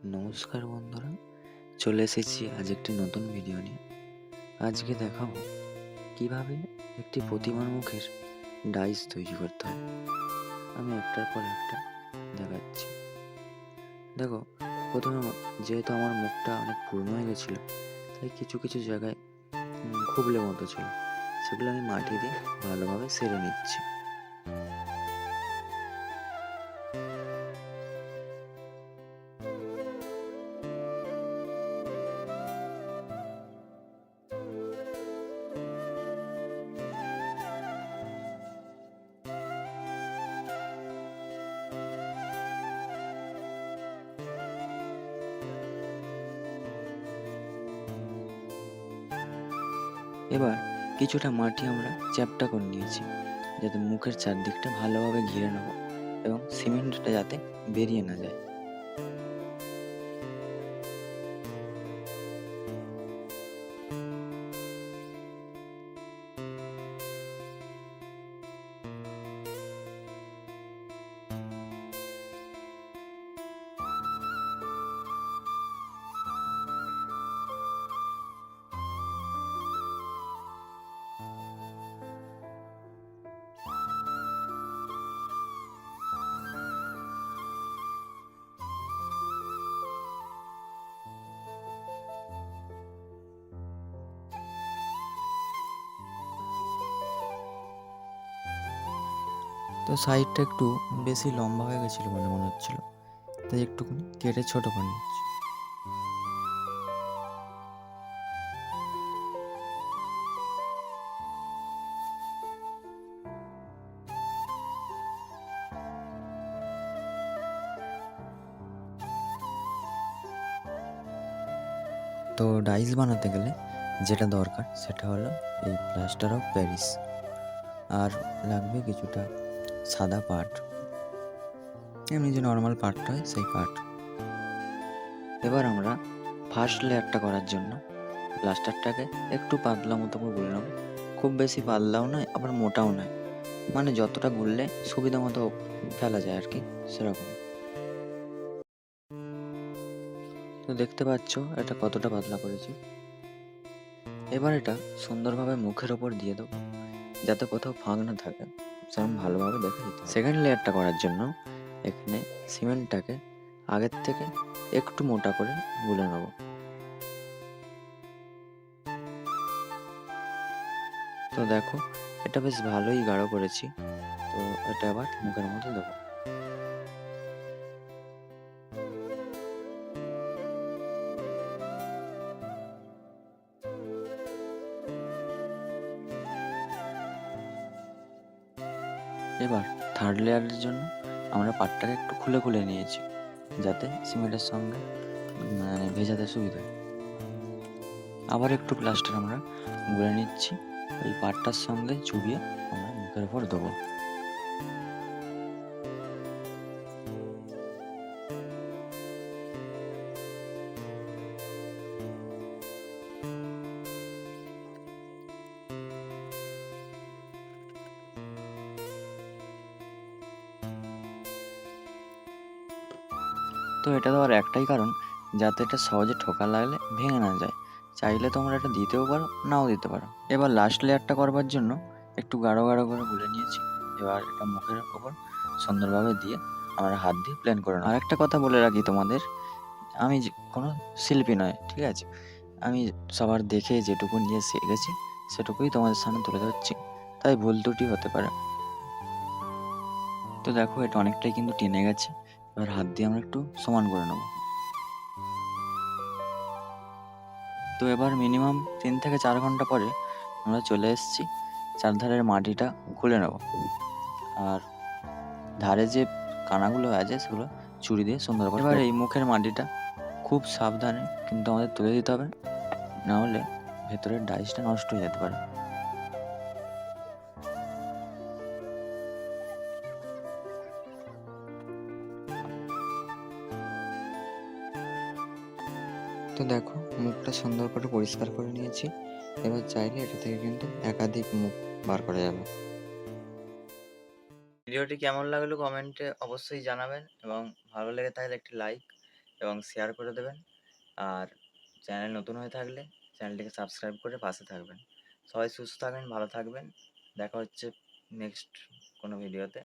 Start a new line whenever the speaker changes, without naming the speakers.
নমস্কার বন্ধুরা, চলে এসেছি আজ একটি নতুন ভিডিও নিয়ে। আজকে দেখাবো কিভাবে একটি প্রতিমার মুখের ডাইস তৈরি করতে হয়। আমি একটার পর একটা দেখাচ্ছি। দেখো, প্রথমে যেহেতু আমার মুখটা অনেক পুরনো হয়ে গেছিলো, তাই কিছু কিছু জায়গায় খুবলে মতো ছিল, সেগুলো আমি মাটি দিয়ে ভালোভাবে সেরে নিচ্ছি। এবার কিছুটা মাটি আমরা চ্যাপ্টা করে নিয়েছি, যাতে মুখের চারদিকটা ভালোভাবে ঘিরে নেব এবং সিমেন্টটা যাতে বেরিয়ে না যায়। তো সাইডটা একটু বেশি লম্বা হয়ে গেছিলো বলে মনে হচ্ছিল, তাই একটুখানি কেটে ছোট করে নিচ্ছি। তো ডাইস বানাতে গেলে যেটা দরকার সেটা হলো এই প্লাস্টার অফ প্যারিস, আর লাগবে কিছুটা সাদা পাট, এমনি যে নর্মাল পাটটা হয় সেই পাট। এবার আমরা ফার্স্ট লেয়ারটা করার জন্য প্লাস্টারটাকে একটু পাতলা মতো করে গুলে নেবো। খুব বেশি পাতলাও নয়, আবার মোটাও নয়, মানে যতটা গুললে সুবিধা মতো ফেলা যায় আর কি, সেরকম। তো দেখতে পাচ্ছ এটা কতটা পাতলা করেছি। এবার এটা সুন্দরভাবে মুখের ওপর দিয়ে দেবো, যাতে কোথাও ফাঁক না থাকে, সেরকম ভালোভাবে দেখে দিতে হবে। সেকেন্ড লেয়ারটা করার জন্য এখানে সিমেন্টটাকে আগের থেকে একটু মোটা করে গুলে নেব। তো দেখো, এটা বেশ ভালোই গাঢ় করেছি। তো এটা আবার মুখের মধ্যে দেবো। এবার থার্ড লেয়ারের জন্য আমরা পাটটাকে একটু খুলে খুলে নিয়েছি, যাতে সিমেন্টের সঙ্গে ভেজাতে সুবিধা হয়। আবার একটু প্লাস্টার আমরা গুলে নিচ্ছি, এই পাটটার সঙ্গে চুবিয়ে আমরা মুখের ওপর দেবো। তো এটা দেওয়ার একটাই কারণ, যাতে এটা সহজে ঠোকা লাগলে ভেঙে না যায়। চাইলে তোমরা এটা দিতেও পারো, নাও দিতে পারো। এবার লাস্ট লেয়ারটা করবার জন্য একটু গাঢ় গাঢ় করে গুলে নিয়েছি। এবার এটা মুখের ওপর সুন্দরভাবে দিয়ে আমরা হাত দিয়ে প্লেন করে নেব। আর একটা কথা বলে রাখি তোমাদের, আমি কোনো শিল্পী নয়, ঠিক আছে? আমি সবার দেখে যেটুকু নিয়ে শিখেছি সেটুকুই তোমাদের সামনে তুলে ধরছি, তাই ভুল ত্রুটি হতে পারে। তো দেখো, এটা অনেকটাই কিন্তু টেনে গেছে। এবার হাত দিয়ে আমরা একটু সমান করে নেব। তো এবার মিনিমাম 3 থেকে 4 ঘন্টা পরে আমরা চলে এসেছি। চারধারের মাটিটা খুলে নেব, আর ধারে যে কানাগুলো আছে সেগুলো ছুরি দিয়ে সুন্দর করে। এবার এই মুখের মাটিটা খুব সাবধানে কিন্তু আমাদের তুলে দিতে হবে, না হলে ভেতরের ডাইসটা নষ্ট হয়ে যেতে পারে। তো দেখো, মুখটা সুন্দর করে পরিষ্কার করে নিয়েছি। এবার চাইলে এটা থেকে কিন্তু একাধিক মুখ বার করা যাবে। ভিডিওটি কেমন লাগলো কমেন্টে অবশ্যই জানাবেন, এবং ভালো লেগে থাকলে একটি লাইক এবং শেয়ার করে দেবেন। আর চ্যানেল নতুন হয়ে থাকলে চ্যানেলটিকে সাবস্ক্রাইব করে পাশে থাকবেন। সবাই সুস্থ থাকবেন, ভালো থাকবেন। দেখা হচ্ছে নেক্সট কোনো ভিডিওতে।